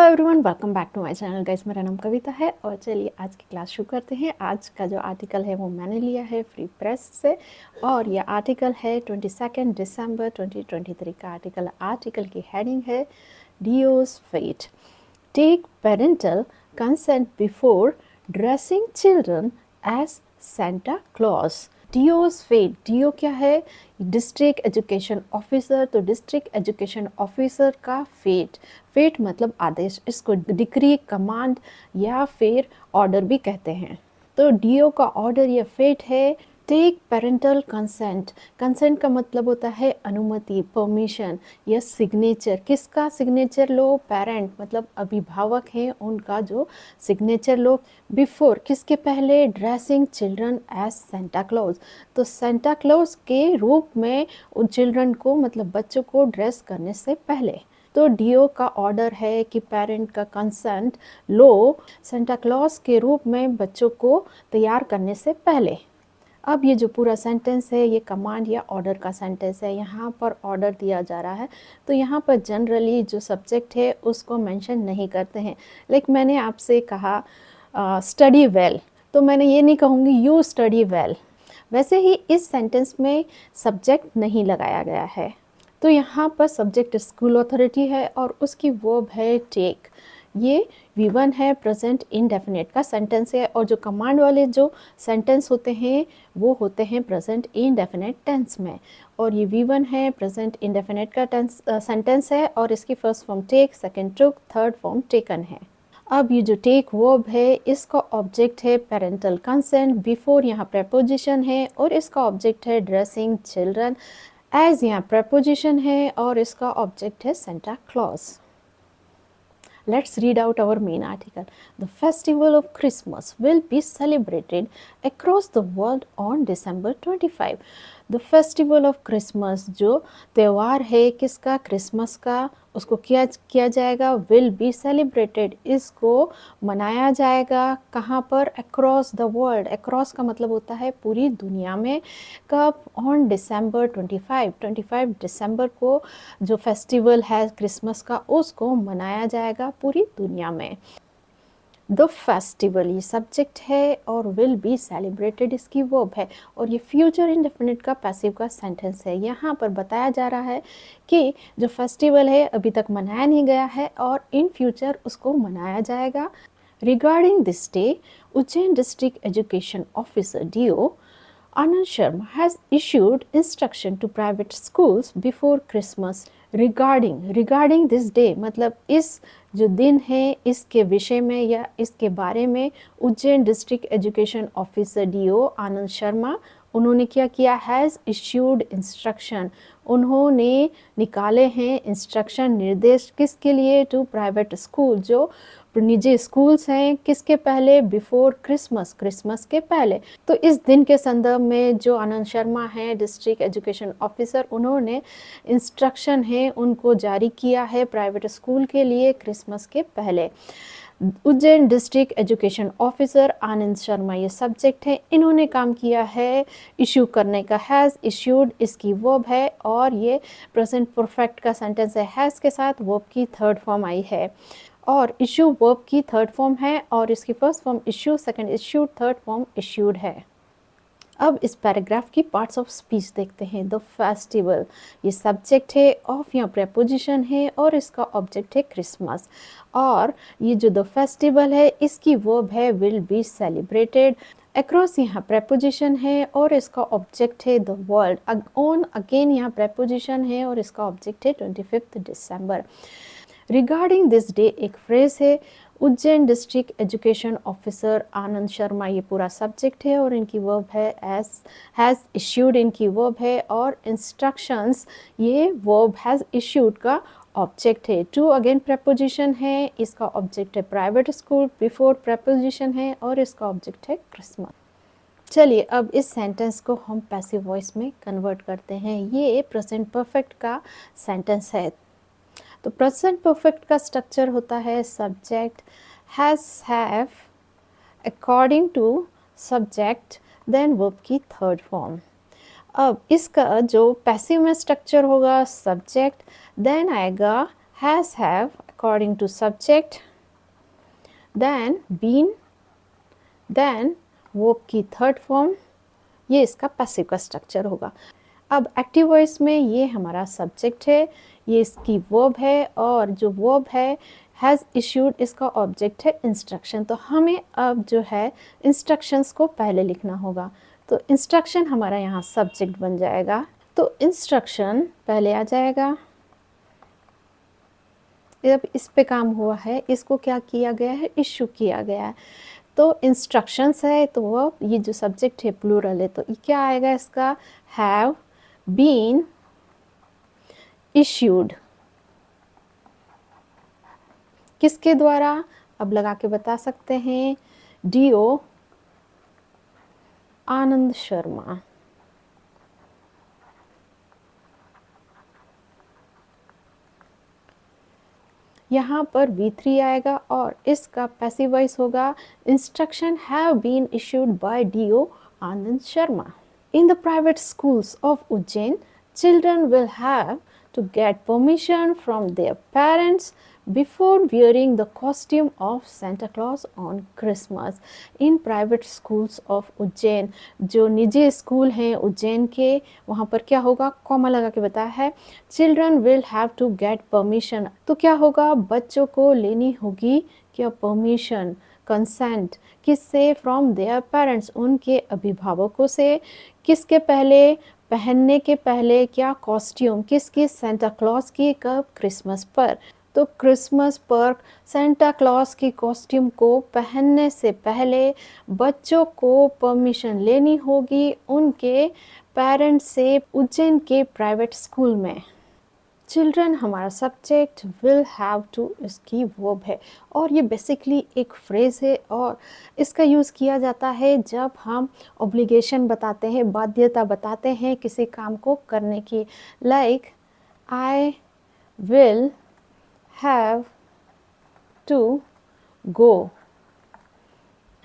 Hello everyone, welcome back to my channel guys. मेरा नाम कविता है और चलिए आज की क्लास शुरू करते हैं। आज का जो आर्टिकल है वो मैंने लिया है फ्री प्रेस से और ये आर्टिकल है 22 दिसंबर 2023 का आर्टिकल की हेडिंग है DEO's fate, take parental consent before dressing children as Santa Claus. डीओ's फेट, डीओ क्या है? District education officer. तो डिस्ट्रिक्ट एजुकेशन ऑफिसर का फेट, फेट मतलब आदेश, इसको डिक्री, कमांड या फिर ऑर्डर भी कहते हैं। तो डीओ का ऑर्डर या फेट है टेक पेरेंटल कंसेंट। कंसेंट का मतलब होता है अनुमति, परमिशन या सिग्नेचर। किसका सिग्नेचर लो? पेरेंट मतलब अभिभावक हैं, उनका जो सिग्नेचर लो। बिफोर किसके पहले? Dressing children as Santa Claus. तो सेंटा क्लॉज के रूप में उन चिल्ड्रन को मतलब बच्चों को ड्रेस करने से पहले। तो डीओ का ऑर्डर है कि पेरेंट का कंसेंट लो सेंटा क्लॉज के रूप में बच्चों को तैयार करने से पहले। अब ये जो पूरा सेंटेंस है ये कमांड या ऑर्डर का सेंटेंस है। यहाँ पर ऑर्डर दिया जा रहा है तो यहाँ पर जनरली जो सब्जेक्ट है उसको मेंशन नहीं करते हैं। लाइक मैंने आपसे कहा स्टडी वेल, तो मैंने ये नहीं कहूँगी यू स्टडी वेल। वैसे ही इस सेंटेंस में सब्जेक्ट नहीं लगाया गया है। तो यहाँ पर सब्जेक्ट स्कूल अथॉरिटी है और उसकी वर्ब है टेक। ये V1 है, प्रेजेंट इंडेफिनिट का सेंटेंस है और जो कमांड वाले जो सेंटेंस होते हैं वो होते हैं प्रेजेंट इंडेफिनिट टेंस में। और ये V1 है, प्रेजेंट इंडेफिनिट का सेंटेंस है और इसकी फर्स्ट फॉर्म टेक, सेकंड टुक, थर्ड फॉर्म टेकन है। अब ये जो टेक वर्ब है इसका ऑब्जेक्ट है पेरेंटल कंसेंट, बिफोर यहाँ प्रेपोजिशन है और इसका ऑब्जेक्ट है ड्रेसिंग चिल्ड्रन, एज यहाँ प्रेपोजिशन है और इसका ऑब्जेक्ट है Santa Claus. Let's read out our main article. The festival of Christmas will be celebrated across the world on December 25. The festival of Christmas जो त्यौहार है किसका? क्रिसमस का, उसको किया जाएगा विल बी सेलिब्रेटेड, इसको मनाया जाएगा कहाँ पर? Across the world. अक्रॉस का मतलब होता है पूरी दुनिया में। कब? ऑन डिसम्बर 25 दिसंबर को जो फेस्टिवल है क्रिसमस का उसको मनाया जाएगा पूरी दुनिया में। द फेस्टिवल ये सब्जेक्ट है और विल बी सेलिब्रेटेड इसकी वर्ब है और ये फ्यूचर इंडेफिनिट का पैसिव का सेंटेंस है। यहाँ पर बताया जा रहा है कि जो फेस्टिवल है अभी तक मनाया नहीं गया है और इन फ्यूचर उसको मनाया जाएगा। Regarding this day, Ujjain district education officer DO Anand Sharma has issued instruction to private schools before Christmas regarding this day मतलब इस जो दिन है इसके विषय में या इसके बारे में Ujjain district education officer DO Anand Sharma उन्होंने क्या किया? हैज़ इश्यूड इंस्ट्रक्शन, उन्होंने निकाले हैं इंस्ट्रक्शन, निर्देश किसके लिए? टू प्राइवेट स्कूल, जो निजी स्कूल्स हैं, किसके पहले? बिफोर क्रिसमस, क्रिसमस के पहले। तो इस दिन के संदर्भ में जो आनंद शर्मा हैं डिस्ट्रिक्ट एजुकेशन ऑफिसर, उन्होंने इंस्ट्रक्शन है उनको जारी किया है प्राइवेट स्कूल के लिए क्रिसमस के पहले। Ujjain district education officer Anand Sharma ये सब्जेक्ट है, इन्होंने काम किया है इशू करने का। हैज़ इश्यूड इसकी वर्ब है और ये प्रेजेंट परफेक्ट का सेंटेंस है। हैज़ के साथ वर्ब की थर्ड फॉर्म आई है और इशू वर्ब की थर्ड फॉर्म है और इसकी first form issue, second issued, third form issued है। अब इस पैराग्राफ की पार्ट्स ऑफ स्पीच देखते हैं। द फेस्टिवल ये सब्जेक्ट है, ऑफ यहाँ प्रेपोजिशन है और इसका ऑब्जेक्ट है क्रिसमस। और ये जो द फेस्टिवल है इसकी वर्ब है विल बी सेलिब्रेटेड। अक्रॉस यहाँ प्रेपोजिशन है और इसका ऑब्जेक्ट है द वर्ल्ड। ऑन अगेन यहाँ प्रेपोजिशन है और इसका ऑब्जेक्ट है 25 दिसंबर। रिगार्डिंग दिस डे एक फ्रेज है। Ujjain district education officer Anand Sharma ये पूरा सब्जेक्ट है और इनकी वर्ब है एज, हैज़ इश्यूड इनकी वर्ब है और इंस्ट्रक्शंस ये वर्ब हैज़ इश्यूड का ऑब्जेक्ट है। टू अगेन प्रेपोजिशन है, इसका ऑब्जेक्ट है प्राइवेट स्कूल, बिफोर प्रेपोजिशन है और इसका ऑब्जेक्ट है क्रिसमस। चलिए अब इस सेंटेंस को हम पैसिव वॉइस में कन्वर्ट करते हैं। ये प्रेजेंट परफेक्ट का सेंटेंस है। तो प्रेजेंट परफेक्ट का स्ट्रक्चर होता है subject has, have, according to subject, then verb की थर्ड फॉर्म। अब इसका जो पैसिव में स्ट्रक्चर होगा सब्जेक्ट, देन आएगा has, have, according to subject, then been, then verb की थर्ड फॉर्म, ये इसका पैसिव का स्ट्रक्चर होगा। अब एक्टिव वॉइस में ये हमारा सब्जेक्ट है, ये इसकी वर्ब है, और जो वर्ब है हैज़ इश्यूड, इसका ऑब्जेक्ट है इंस्ट्रक्शन। तो हमें अब जो है इंस्ट्रक्शंस को पहले लिखना होगा। तो इंस्ट्रक्शन हमारा यहाँ सब्जेक्ट बन जाएगा, तो इंस्ट्रक्शन पहले आ जाएगा। जब इस पे काम हुआ है, इसको क्या किया गया है, इशू किया गया है। तो इंस्ट्रक्शंस है, तो वो ये जो सब्जेक्ट है प्लूरल है, तो ये क्या आएगा इसका, हैव बीन इश्यूड। किसके द्वारा, अब लगा के बता सकते हैं, डीओ आनंद शर्मा। यहाँ पर V3 आएगा और इसका पैसिव वॉइस होगा, instruction have been issued by DO Anand Sharma. In the private schools of Ujjain, children will have to get permission from their parents before wearing the costume of Santa Claus on Christmas. In private schools of Ujjain, जो निजी school हैं उज्जैन के, वहाँ पर क्या होगा, comma लगा के बताया है, children will have to get permission। तो क्या होगा, बच्चों को लेनी होगी क्या, परमिशन, कंसेंट, किससे, फ्रॉम देयर पेरेंट्स, उनके अभिभावकों से। किसके पहले, पहनने के पहले क्या, कॉस्ट्यूम, किसकी, सेंटा क्लॉज की, कब, क्रिसमस पर। तो क्रिसमस पर सेंटा क्लॉज की कॉस्ट्यूम को पहनने से पहले बच्चों को परमिशन लेनी होगी उनके पेरेंट्स से उज्जैन के प्राइवेट स्कूल में। चिल्ड्रन हमारा सब्जेक्ट, विल हैव टू इसकी वर्ब है, और ये बेसिकली एक फ्रेज़ है और इसका यूज़ किया जाता है जब हम ऑब्लिगेशन बताते हैं, बाध्यता बताते हैं किसी काम को करने की। Like I will have to go,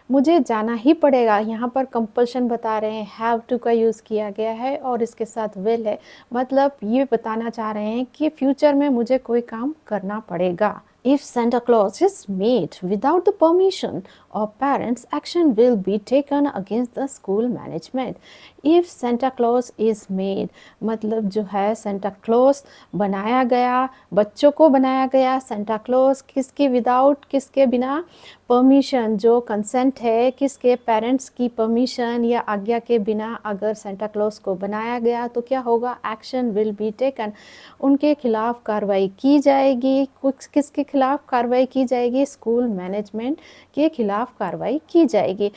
मुझे जाना ही पड़ेगा। यहाँ पर कंपल्शन बता रहे हैं, हैव टू का यूज़ किया गया है और इसके साथ विल है, मतलब ये बताना चाह रहे हैं कि फ्यूचर में मुझे कोई काम करना पड़ेगा। If Santa Claus is made without the permission of parents, action will be taken against the school management. If Santa Claus is made, मतलब जो है Santa Claus बनाया गया, बच्चों को बनाया गया Santa Claus, किसके विदाउट, किसके बिना, परमिशन, जो कंसेंट है, किसके, पेरेंट्स की परमिशन या आज्ञा के बिना अगर Santa Claus को बनाया गया तो क्या होगा, एक्शन विल बी टेकन, उनके खिलाफ कार्रवाई की जाएगी। कुछ किसके खिलाफ कार्रवाई की जाएगी, स्कूल मैनेजमेंट के खिलाफ कार्रवाई की जाएगी।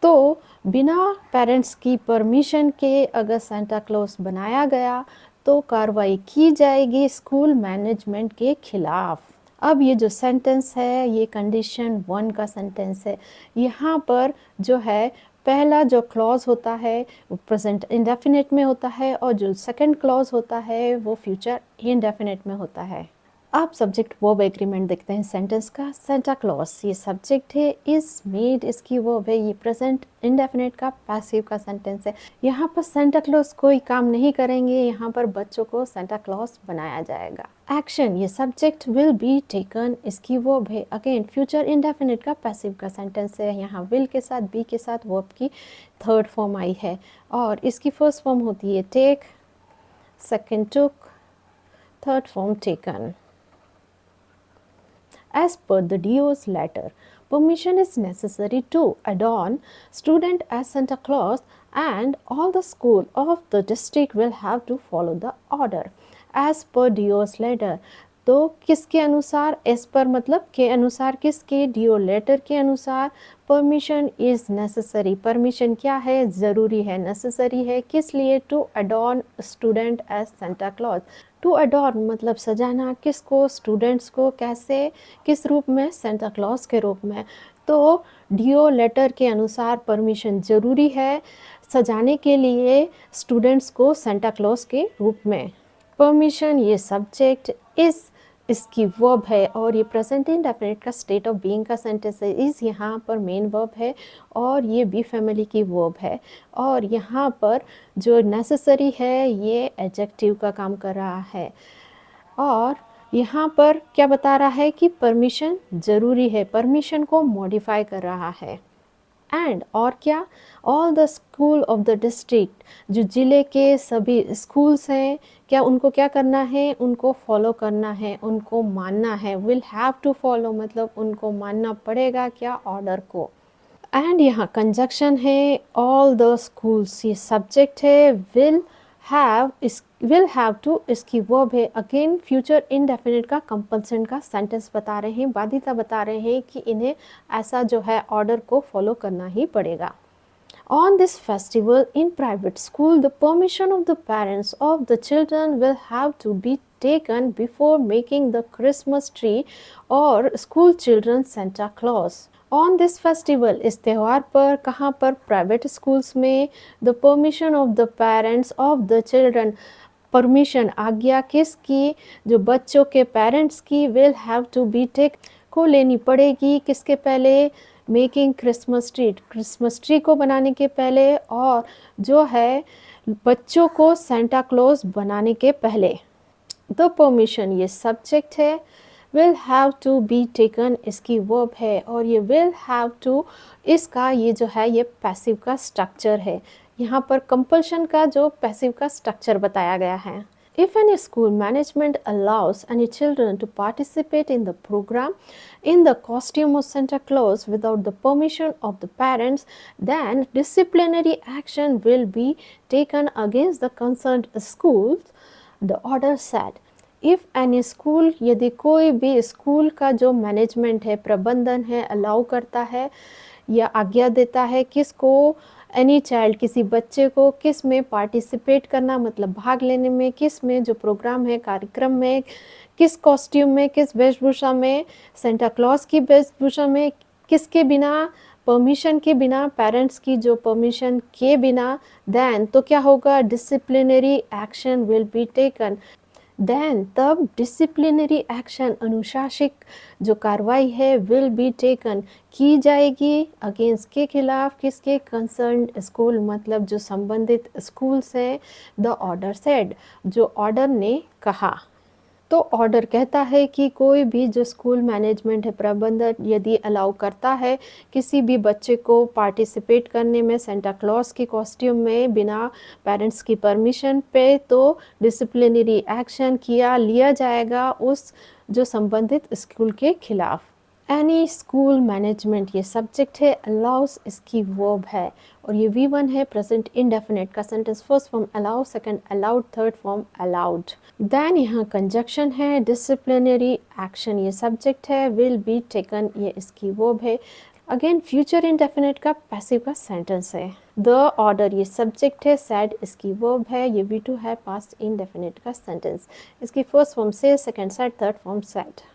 तो बिना पेरेंट्स की परमिशन के अगर सेंटा क्लॉज बनाया गया तो कार्रवाई की जाएगी स्कूल मैनेजमेंट के खिलाफ। अब ये जो सेंटेंस है ये कंडीशन 1 का सेंटेंस है। यहाँ पर जो है पहला जो क्लॉज होता है वो प्रेजेंट इंडेफिनिट में होता है और जो सेकंड क्लॉज होता है वो फ्यूचर इंडेफिनिट में होता है। अब सब्जेक्ट वर्ब एग्रीमेंट देखते हैं सेंटेंस का। सेंटा क्लॉज ये सब्जेक्ट है, इज मेड इसकी वर्ब है, ये प्रेजेंट इंडेफिनिट का पैसिव का सेंटेंस है। यहाँ पर सेंटा क्लॉज कोई काम नहीं करेंगे, यहाँ पर बच्चों को सेंटा क्लॉज बनाया जाएगा। एक्शन ये सब्जेक्ट, विल बी टेकन इसकी वर्ब है, अगेन फ्यूचर इंडेफिनिट का पैसिव का सेंटेंस है। यहाँ विल के साथ बी के साथ वर्ब की थर्ड फॉर्म आई है और इसकी फर्स्ट फॉर्म होती है take, second took, third form taken. As per the DO's letter, permission is necessary to adorn student as Santa Claus and all the school of the district will have to follow the order. As per DO's letter, तो किसके अनुसार, S पर मतलब के अनुसार, किसके, do letter के अनुसार, परमिशन इज़ नेसेसरी, परमिशन क्या है, ज़रूरी है, नेसेसरी है, किस लिए, to adorn student as Santa Claus. To adorn मतलब सजाना, किसको, स्टूडेंट्स को, कैसे, किस रूप में, सेंटा क्लॉज के रूप में। तो डीओ लेटर के अनुसार परमिशन ज़रूरी है सजाने के लिए स्टूडेंट्स को सेंटा क्लॉज के रूप में। परमिशन ये सब्जेक्ट, इस इसकी वर्ब है और ये प्रेजेंट इंडेफिनिट का स्टेट ऑफ बीइंग का सेंटेंस है। इस यहाँ पर मेन वर्ब है और ये बी फैमिली की वर्ब है और यहाँ पर जो नेसेसरी है ये एडजेक्टिव का काम कर रहा है। और यहाँ पर क्या बता रहा है कि परमिशन ज़रूरी है, परमिशन को मॉडिफाई कर रहा है। एंड और क्या, all the school of the district, जो ज़िले के सभी स्कूल्स हैं, क्या उनको क्या करना है, उनको फॉलो करना है, उनको मानना है। विल हैव टू फॉलो मतलब उनको मानना पड़ेगा क्या, ऑर्डर को। एंड यहाँ कंजक्शन है, ऑल द स्कूल्स, ये सब्जेक्ट है, विल हैव टू इसकी वर्ब है। अगेन फ्यूचर इनडेफिनिट का कंपल्सन का सेंटेंस बता रहे हैं, बाधिता बता रहे हैं कि इन्हें ऐसा जो है ऑर्डर को फॉलो करना ही पड़ेगा। On this festival in private school, the permission of the parents of the children will have to be taken before making the Christmas tree or school children Santa Claus. On this festival, इस त्यौहार पर, कहाँ पर, private schools में, the permission of the parents of the children, permission आज्ञा किसकी, जो बच्चों के पेरेंट्स की, will have to be take को लेनी पड़ेगी, किसके पहले, मेकिंग क्रिसमस ट्री को बनाने के पहले, और जो है बच्चों को सेंटा क्लॉज बनाने के पहले। द परमिशन ये सब्जेक्ट है, will have to be taken इसकी वर्ब है, और ये विल हैव टू इसका ये जो है ये पैसिव का स्ट्रक्चर है। यहाँ पर कंपल्शन का जो पैसिव का स्ट्रक्चर बताया गया है। If any school management allows any children to participate in the program in the costume of Santa Claus without the permission of the parents, then disciplinary action will be taken against the concerned schools, the order said. If any school, यदि कोई भी school का जो management है, प्रबंधन है, allow करता है या आज्ञा देता है किसको, एनी चाइल्ड, किसी बच्चे को किस में पार्टिसिपेट करना मतलब भाग लेने में, किस में जो प्रोग्राम है, कार्यक्रम में, किस कॉस्ट्यूम में, किस वेशभूषा में, सेंटा क्लॉज की वेशभूषा में, किसके बिना, परमिशन के बिना, पेरेंट्स की जो परमिशन के बिना, देन तो क्या होगा, disciplinary action will be taken. Then तब डिसिप्लिनरी एक्शन अनुशासिक जो कार्रवाई है विल बी टेकन की जाएगी अगेंस्ट के खिलाफ, किसके, कंसर्न्ड स्कूल मतलब जो संबंधित स्कूल्स हैं। द ऑर्डर सेड जो ऑर्डर ने कहा। तो ऑर्डर कहता है कि कोई भी जो स्कूल मैनेजमेंट है, प्रबंधन यदि अलाउ करता है किसी भी बच्चे को पार्टिसिपेट करने में सेंटा क्लॉज की कॉस्ट्यूम में बिना पेरेंट्स की परमिशन पे, तो डिसिप्लिनरी एक्शन लिया जाएगा उस जो संबंधित स्कूल के खिलाफ। एनी स्कूल मैनेजमेंट ये सब्जेक्ट है, अलाउस इसकी वर्ब है, और ये V1 है, प्रेजेंट इंडेफिनिट का sentence, first form allow, second allowed, third form allowed. Then यहाँ कंजक्शन है, डिसिप्लिनरी एक्शन ये सब्जेक्ट है, विल बी टेकन ये इसकी वर्ब है। अगेन फ्यूचर इंडेफिनिट का पैसिव का सेंटेंस है। द ऑर्डर ये सब्जेक्ट है, सैड इसकी वर्ब है, ये V2 है, पास्ट इंडेफिनिट का सेंटेंस। इसकी फर्स्ट फॉर्म से, second sad, third form sad.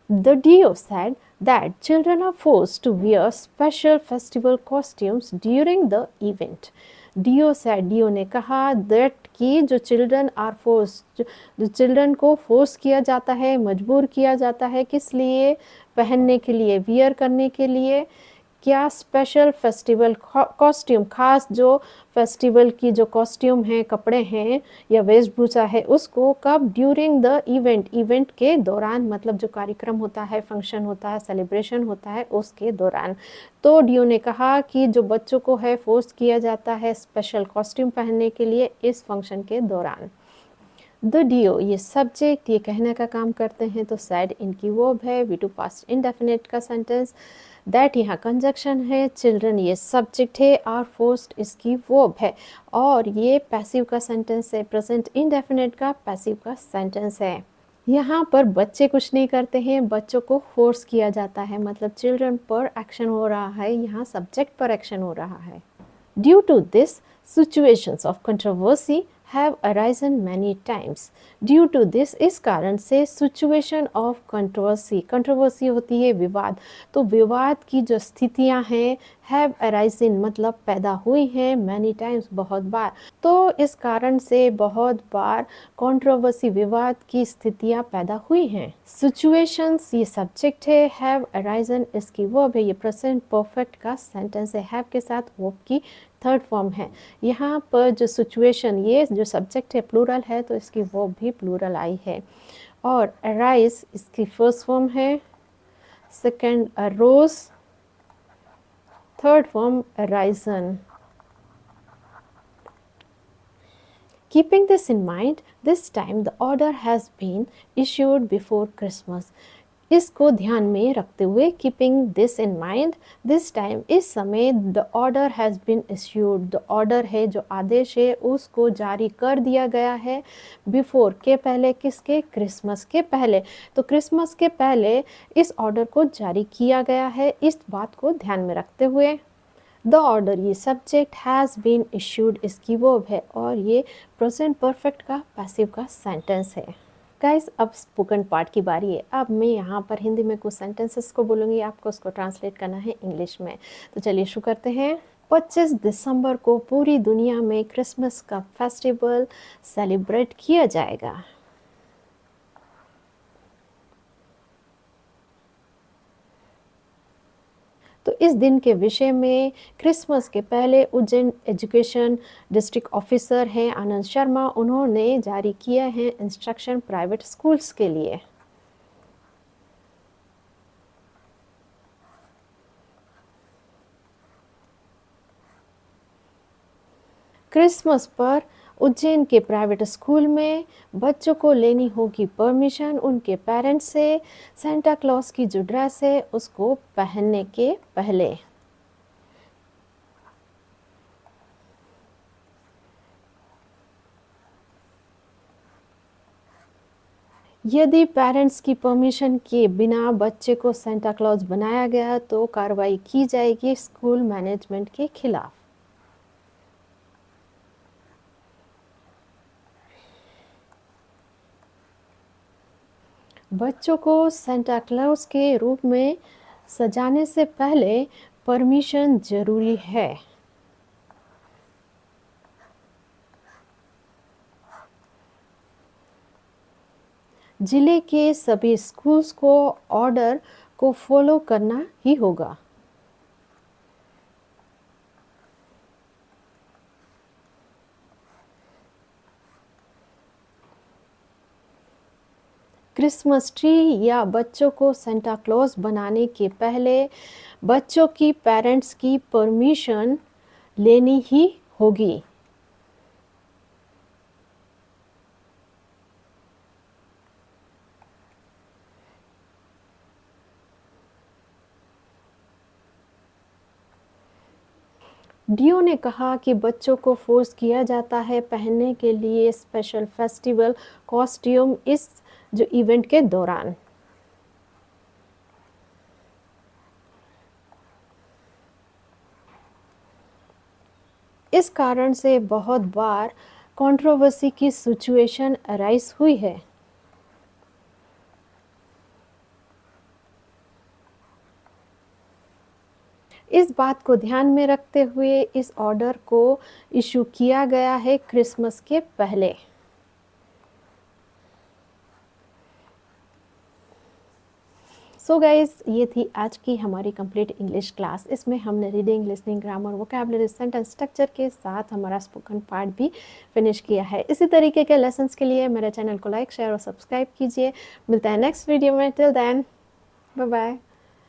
The DO said that children are forced to wear special festival costumes during the event. DO said, DO ने कहा that कि जो children are forced, जो children को force किया जाता है, मजबूर किया जाता है, किस लिए, पहनने के लिए, wear करने के लिए, क्या, स्पेशल फेस्टिवल कॉस्ट्यूम, खास जो फेस्टिवल की जो कॉस्ट्यूम है, कपड़े हैं या वेशभूषा है, उसको कब, ड्यूरिंग द इवेंट, इवेंट के दौरान मतलब जो कार्यक्रम होता है, फंक्शन होता है, सेलिब्रेशन होता है, उसके दौरान। तो डीओ ने कहा कि जो बच्चों को है फोर्स किया जाता है स्पेशल कॉस्ट्यूम पहनने के लिए इस फंक्शन के दौरान। द डीओ ये सब्जेक्ट ये कहने का काम करते हैं, तो सैड इनकी वर्ब है, V2 पास्ट इंडेफिनिट का सेंटेंस। दैट यहाँ कंजक्शन है, चिल्ड्रन ये सब्जेक्ट है, आर फोर्स्ड इसकी वर्ब है, और ये पैसिव का सेंटेंस है, प्रेजेंट इंडेफिनिट का पैसिव का सेंटेंस है। यहाँ पर बच्चे कुछ नहीं करते हैं, बच्चों को फोर्स किया जाता है, मतलब चिल्ड्रन पर एक्शन हो रहा है, यहाँ सब्जेक्ट पर एक्शन हो रहा है। Due to this situations of controversy have arisen many times. Due to this इस कारण से situation of controversy, controversy होती है विवाद, तो विवाद की जो स्थितियां हैं have arisen मतलब पैदा हुई हैं, many times बहुत बार, तो इस कारण से बहुत बार controversy विवाद की स्थितियां पैदा हुई हैं। Situations ये subject है, have arisen इसकी verb है, ये present perfect का sentence है, have के साथ verb की थर्ड फॉर्म है। यहाँ पर जो सिचुएशन ये जो सब्जेक्ट है प्लूरल है, तो इसकी वर्ब भी प्लूरल आई है। और अराइज इसकी फर्स्ट फॉर्म है, second arose, third form arisen. Keeping this in mind, this time the order has been issued before Christmas. इसको ध्यान में रखते हुए, keeping this in mind, this time इस समय the order has been issued, the order है जो आदेश है उसको जारी कर दिया गया है before के पहले, किसके, क्रिसमस के पहले। तो क्रिसमस के पहले इस ऑर्डर को जारी किया गया है, इस बात को ध्यान में रखते हुए। द ऑर्डर, ये सब्जेक्ट हैज़ बीन इशूड इसकी वर्ब है और ये प्रेजेंट परफेक्ट का पैसिव का सेंटेंस है। गाइस, अब स्पोकन पार्ट की बारी है। अब मैं यहाँ पर हिंदी में कुछ सेंटेंसेस को बोलूँगी, आपको उसको ट्रांसलेट करना है इंग्लिश में। तो चलिए शुरू करते हैं। 25 दिसंबर को पूरी दुनिया में क्रिसमस का फेस्टिवल सेलिब्रेट किया जाएगा। तो इस दिन के विषय में क्रिसमस के पहले उज्जैन एजुकेशन डिस्ट्रिक्ट ऑफिसर हैं आनंद शर्मा, उन्होंने जारी किया है इंस्ट्रक्शन प्राइवेट स्कूल्स के लिए। क्रिसमस पर उज्जैन के प्राइवेट स्कूल में बच्चों को लेनी होगी परमिशन उनके पेरेंट्स से सेंटा क्लॉज की जो ड्रेस है उसको पहनने के पहले। यदि पेरेंट्स की परमिशन के बिना बच्चे को सेंटा क्लॉज बनाया गया तो कार्रवाई की जाएगी स्कूल मैनेजमेंट के खिलाफ। बच्चों को सेंटा क्लॉज के रूप में सजाने से पहले परमिशन जरूरी है। जिले के सभी स्कूल्स को ऑर्डर को फॉलो करना ही होगा। क्रिसमस ट्री या बच्चों को सेंटा क्लॉज बनाने के पहले बच्चों की पेरेंट्स की परमिशन लेनी ही होगी। डीओ ने कहा कि बच्चों को फोर्स किया जाता है पहनने के लिए स्पेशल फेस्टिवल कॉस्ट्यूम इस जो इवेंट के दौरान। इस कारण से बहुत बार कंट्रोवर्सी की सिचुएशन अराइज हुई है। इस बात को ध्यान में रखते हुए इस ऑर्डर को इशू किया गया है क्रिसमस के पहले। सो गाइज, ये थी आज की हमारी कंप्लीट इंग्लिश क्लास। इसमें हमने reading, listening, grammar, vocabulary, sentence structure के साथ हमारा स्पोकन पार्ट भी फिनिश किया है। इसी तरीके के लेसन्स के लिए मेरे चैनल को लाइक, शेयर और सब्सक्राइब कीजिए। मिलता है नेक्स्ट वीडियो में। Till then, bye bye.